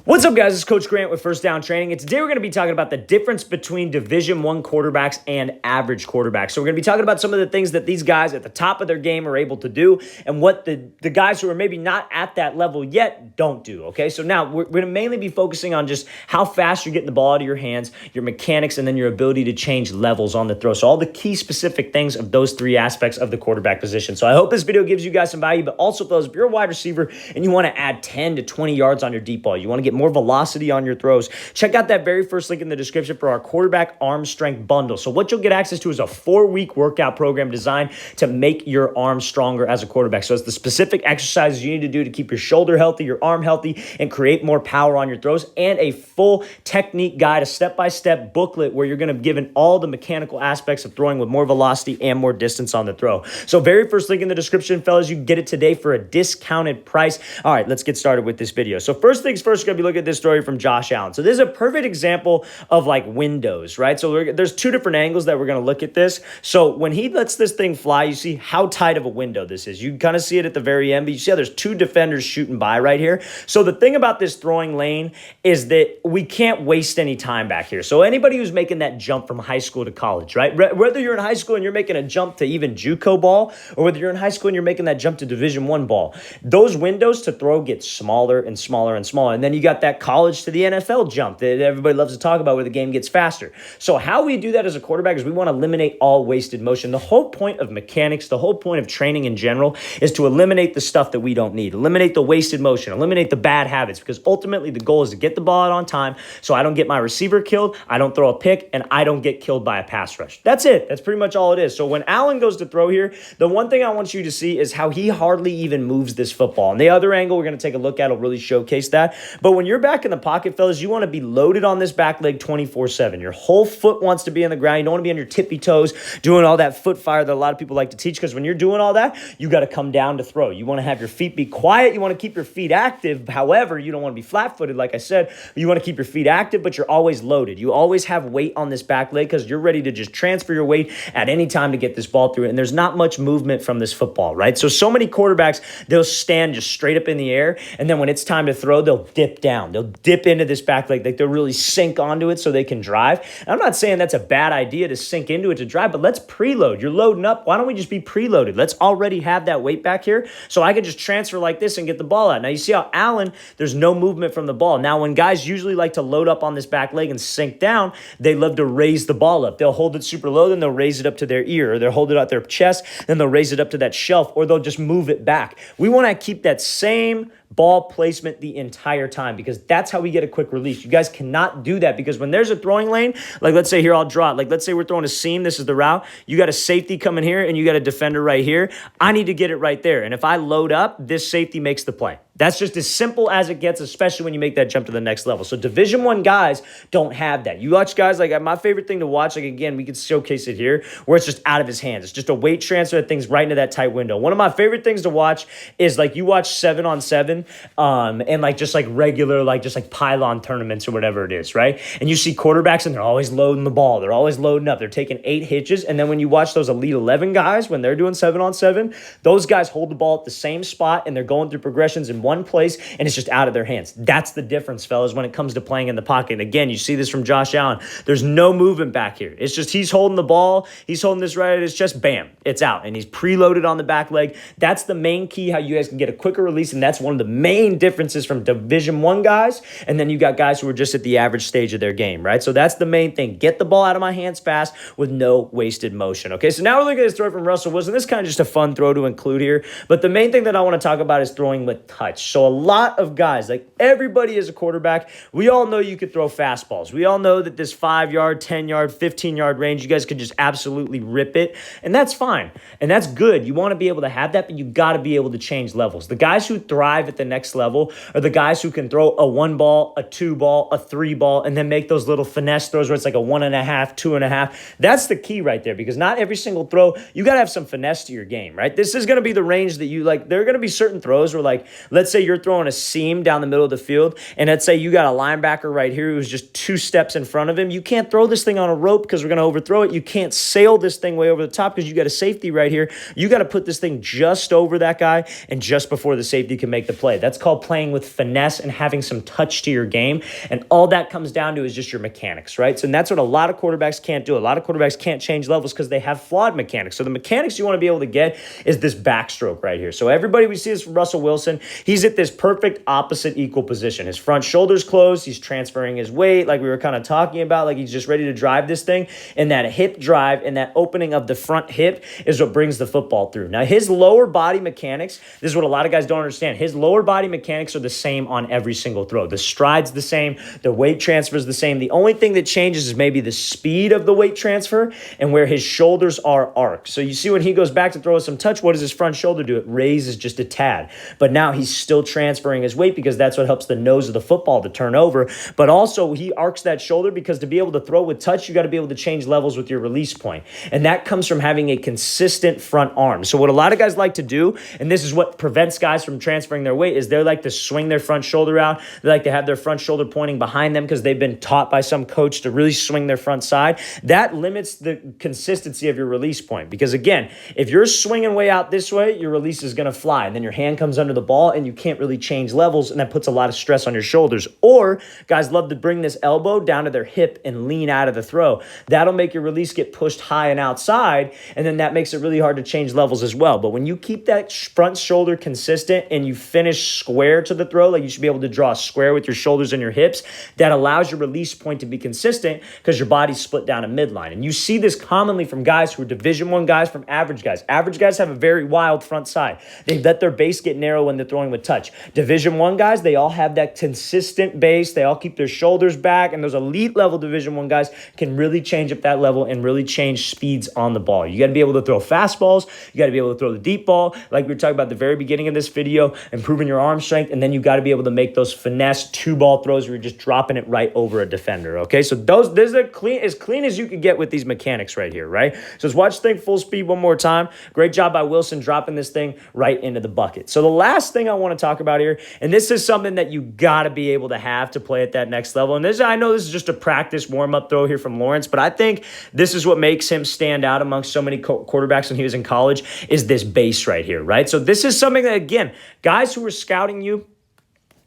What's up, guys? It's Coach Grant with First Down Training, and today we're going to be talking about the difference between Division I quarterbacks and average quarterbacks. So we're going to be talking about some of the things that these guys at the top of their game are able to do and what the guys who are maybe not at that level yet don't do, okay? So now we're going to mainly be focusing on just how fast you're getting the ball out of your hands, your mechanics, and then your ability to change levels on the throw. So all the key specific things of those three aspects of the quarterback position. So I hope this video gives you guys some value, but also, fellas, if you're a wide receiver and you want to add 10 to 20 yards on your deep ball, you want to get more velocity on your throws, check out that very first link in the description for our quarterback arm strength bundle. So what you'll get access to is a 4-week workout program designed to make your arm stronger as a quarterback. So it's the specific exercises you need to do to keep your shoulder healthy, your arm healthy, and create more power on your throws, and a full technique guide, a step-by-step booklet where you're going to be given all the mechanical aspects of throwing with more velocity and more distance on the throw. So very first link in the description, fellas, you can get it today for a discounted price. All right, let's get started with this video. So first things first, we're going to be looking at this story from Josh Allen. So this is a perfect example of like windows, right? So there's two different angles that we're going to look at this. So when he lets this thing fly, you see how tight of a window this is. You can kind of see it at the very end, but you see how there's two defenders shooting by right here. So the thing about this throwing lane is that we can't waste any time back here. So anybody who's making that jump from high school to college, right? Whether you're in high school and you're making a jump to even JUCO ball, or whether you're in high school and you're making that jump to Division I ball, those windows to throw get smaller and smaller and smaller. And then you got that college to the NFL jump that everybody loves to talk about where the game gets faster. So how we do that as a quarterback is we want to eliminate all wasted motion. The whole point of mechanics, the whole point of training in general is to eliminate the stuff that we don't need, eliminate the wasted motion, eliminate the bad habits, because ultimately the goal is to get the ball out on time so I don't get my receiver killed, I don't throw a pick, and I don't get killed by a pass rush. That's it. That's pretty much all it is. So when Allen goes to throw here, the one thing I want you to see is how he hardly even moves this football. And the other angle we're going to take a look at will really showcase that. But when you're back in the pocket, fellas, you want to be loaded on this back leg 24/7. Your whole foot wants to be on the ground. You don't want to be on your tippy toes doing all that foot fire that a lot of people like to teach, because when you're doing all that, you got to come down to throw. You want to have your feet be quiet. You want to keep your feet active. However, you don't want to be flat-footed, like I said. You want to keep your feet active, but you're always loaded. You always have weight on this back leg because you're ready to just transfer your weight at any time to get this ball through it. And there's not much movement from this football, right? So many quarterbacks, they'll stand just straight up in the air, and then when it's time to throw, they'll dip down. They'll dip into this back leg. Like they'll really sink onto it so they can drive. And I'm not saying that's a bad idea to sink into it to drive, but let's preload. You're loading up. Why don't we just be preloaded? Let's already have that weight back here so I can just transfer like this and get the ball out. Now you see how Allen, there's no movement from the ball. Now when guys usually like to load up on this back leg and sink down, they love to raise the ball up. They'll hold it super low, then they'll raise it up to their ear, or they'll hold it at their chest, then they'll raise it up to that shelf, or they'll just move it back. We want to keep that same ball placement the entire time, because that's how we get a quick release. You guys cannot do that, because when there's a throwing lane, like let's say here, I'll draw it. Like let's say we're throwing a seam. This is the route. You got a safety coming here and you got a defender right here. I need to get it right there. And if I load up, this safety makes the play. That's just as simple as it gets, especially when you make that jump to the next level. So Division I guys don't have that. You watch guys, like my favorite thing to watch, like again, we could showcase it here, where it's just out of his hands. It's just a weight transfer that thing's right into that tight window. One of my favorite things to watch is like you watch 7-on-7 and like just like regular, like just like pylon tournaments or whatever it is, right? And you see quarterbacks and they're always loading the ball. They're always loading up. They're taking 8 hitches. And then when you watch those Elite 11 guys, when they're doing 7-on-7, those guys hold the ball at the same spot and they're going through progressions in one place, and it's just out of their hands. That's the difference, fellas, when it comes to playing in the pocket. And again, you see this from Josh Allen. There's no movement back here. It's just he's holding the ball. He's holding this right at his chest. Bam, it's out. And he's preloaded on the back leg. That's the main key, how you guys can get a quicker release, and that's one of the main differences from Division I guys, and then you got guys who are just at the average stage of their game, right? So that's the main thing. Get the ball out of my hands fast with no wasted motion, okay? So now we're looking at this throw from Russell Wilson. This is kind of just a fun throw to include here, but the main thing that I want to talk about is throwing with touch. So a lot of guys, like everybody is a quarterback, we all know you could throw fastballs. We all know that this 5-yard, 10-yard, 15-yard range, you guys could just absolutely rip it, and that's fine, and that's good. You want to be able to have that, but you got to be able to change levels. The guys who thrive at the next level are the guys who can throw a 1-ball, a 2-ball, a 3-ball, and then make those little finesse throws where it's like a 1.5, 2.5. That's the key right there, because not every single throw, you got to have some finesse to your game, right? This is going to be the range that you like. There are going to be certain throws where, like, let's let's say you're throwing a seam down the middle of the field, and let's say you got a linebacker right here who's just 2 steps in front of him. You can't throw this thing on a rope because we're going to overthrow it. You can't sail this thing way over the top because you got a safety right here. You got to put this thing just over that guy and just before the safety can make the play. That's called playing with finesse and having some touch to your game. And all that comes down to is just your mechanics, right? So that's what a lot of quarterbacks can't do. A lot of quarterbacks can't change levels because they have flawed mechanics. So the mechanics you want to be able to get is this backstroke right here. So everybody we see this from Russell Wilson, he's at this perfect opposite equal position. His front shoulder's closed. He's transferring his weight like we were kind of talking about, like he's just ready to drive this thing. And that hip drive and that opening of the front hip is what brings the football through. Now, his lower body mechanics, this is what a lot of guys don't understand. His lower body mechanics are the same on every single throw. The stride's the same. The weight transfer is the same. The only thing that changes is maybe the speed of the weight transfer and where his shoulders are arced. So you see when he goes back to throw some touch, what does his front shoulder do? It raises just a tad. But now he's still transferring his weight because that's what helps the nose of the football to turn over. But also he arcs that shoulder because to be able to throw with touch, you got to be able to change levels with your release point. And that comes from having a consistent front arm. So what a lot of guys like to do, and this is what prevents guys from transferring their weight, is they like to swing their front shoulder out. They like to have their front shoulder pointing behind them because they've been taught by some coach to really swing their front side. That limits the consistency of your release point because, again, if you're swinging way out this way, your release is going to fly, and then your hand comes under the ball, and you can't really change levels, and that puts a lot of stress on your shoulders. Or guys love to bring this elbow down to their hip and lean out of the throw. That'll make your release get pushed high and outside, and then that makes it really hard to change levels as well. But when you keep that front shoulder consistent and you finish square to the throw, like you should be able to draw a square with your shoulders and your hips, that allows your release point to be consistent because your body's split down a midline. And you see this commonly from guys who are Division I guys from average guys. Average guys have a very wild front side. They let their base get narrow when they're throwing with touch. Division I guys, they all have that consistent base. They all keep their shoulders back, and those elite level Division I guys can really change up that level and really change speeds on the ball. You got to be able to throw fastballs. You got to be able to throw the deep ball, like we were talking about at the very beginning of this video, improving your arm strength, and then you got to be able to make those finesse 2-ball throws where you're just dropping it right over a defender, okay? So this is clean as you can get with these mechanics right here, right? So let's watch the thing full speed one more time. Great job by Wilson dropping this thing right into the bucket. So the last thing I want to talk about here, and this is something that you got to be able to have to play at that next level, and this, I know this is just a practice warm-up throw here from Lawrence, but I think this is what makes him stand out amongst so many quarterbacks when he was in college, is this base right here, right? So this is something that, again, guys who are scouting you,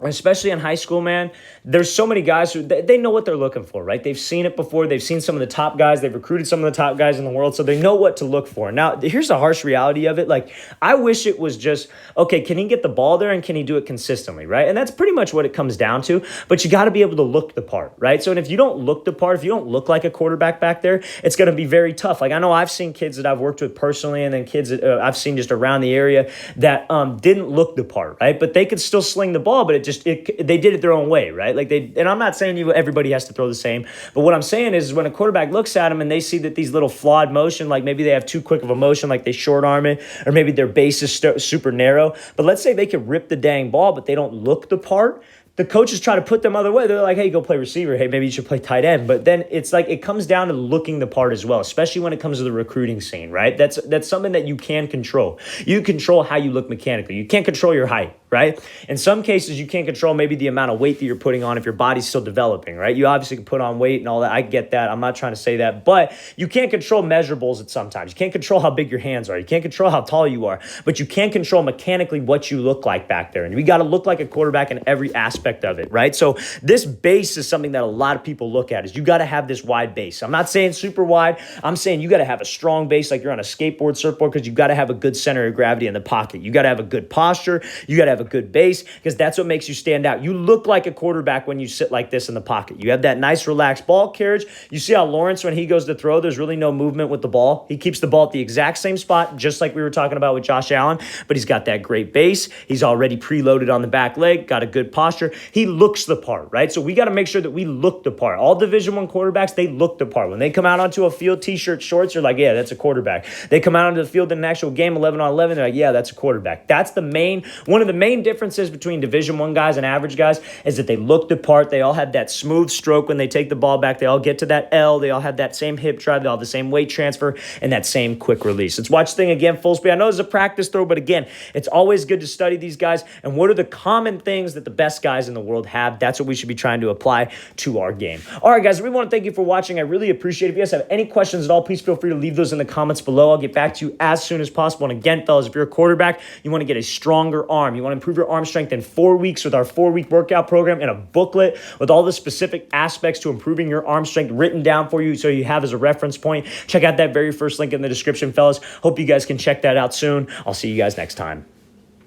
especially in high school, man, there's so many guys who, they know what they're looking for, right? They've seen it before. They've seen some of the top guys. They've recruited some of the top guys in the world, so they know what to look for. Now, here's the harsh reality of it. Like, I wish it was just, okay, can he get the ball there and can he do it consistently, right? And that's pretty much what it comes down to, but you got to be able to look the part, right? So, and if you don't look the part, if you don't look like a quarterback back there, it's going to be very tough. Like, I know I've seen kids that I've worked with personally, and then kids that I've seen just around the area that didn't look the part, right? But they could still sling the ball, but they did it their own way, right? Like and I'm not saying everybody has to throw the same, but what I'm saying is when a quarterback looks at them and they see that these little flawed motion, like maybe they have too quick of a motion, like they short arm it, or maybe their base is super narrow, but let's say they could rip the dang ball, but they don't look the part. The coaches try to put them other way. They're like, hey, go play receiver. Hey, maybe you should play tight end. But then it's like it comes down to looking the part as well, especially when it comes to the recruiting scene, right? That's something that you can control. You control how you look mechanically. You can't control your height, right? In some cases, you can't control maybe the amount of weight that you're putting on if your body's still developing, right? You obviously can put on weight and all that. I get that. I'm not trying to say that. But you can't control measurables at sometimes. You can't control how big your hands are. You can't control how tall you are. But you can control mechanically what you look like back there. And we got to look like a quarterback in every aspect of it, right? So this base is something that a lot of people look at, is you got to have this wide base. I'm not saying super wide. I'm saying you got to have a strong base like you're on a skateboard, surfboard, because you got to have a good center of gravity in the pocket. You got to have a good posture. You got to have a good base, because that's what makes you stand out. You look like a quarterback when you sit like this in the pocket. You have that nice relaxed ball carriage. You see how Lawrence, when he goes to throw, there's really no movement with the ball. He keeps the ball at the exact same spot, just like we were talking about with Josh Allen, but he's got that great base. He's already preloaded on the back leg, got a good posture. He looks the part, right? So we got to make sure that we look the part. All Division I quarterbacks, they look the part. When they come out onto a field, t-shirt, shorts, you're like, yeah, that's a quarterback. They come out onto the field in an actual game, 11 on 11, they're like, yeah, that's a quarterback. That's one of the main main differences between Division I guys and average guys is that they look the part. They all have that smooth stroke when they take the ball back. They all get to that L. They all have that same hip drive. They all have the same weight transfer and that same quick release. Let's watch the thing again full speed. I know it's a practice throw, but again, it's always good to study these guys and what are the common things that the best guys in the world have. That's what we should be trying to apply to our game. All right, guys, we want to thank you for watching. I really appreciate it. If you guys have any questions at all, please feel free to leave those in the comments below. I'll get back to you as soon as possible. And again, fellas, if you're a quarterback, you want to get a stronger arm. You want to improve your arm strength in 4 weeks with our 4-week workout program and a booklet with all the specific aspects to improving your arm strength written down for you so you have as a reference point. Check out that very first link in the description, fellas. Hope you guys can check that out soon. I'll see you guys next time.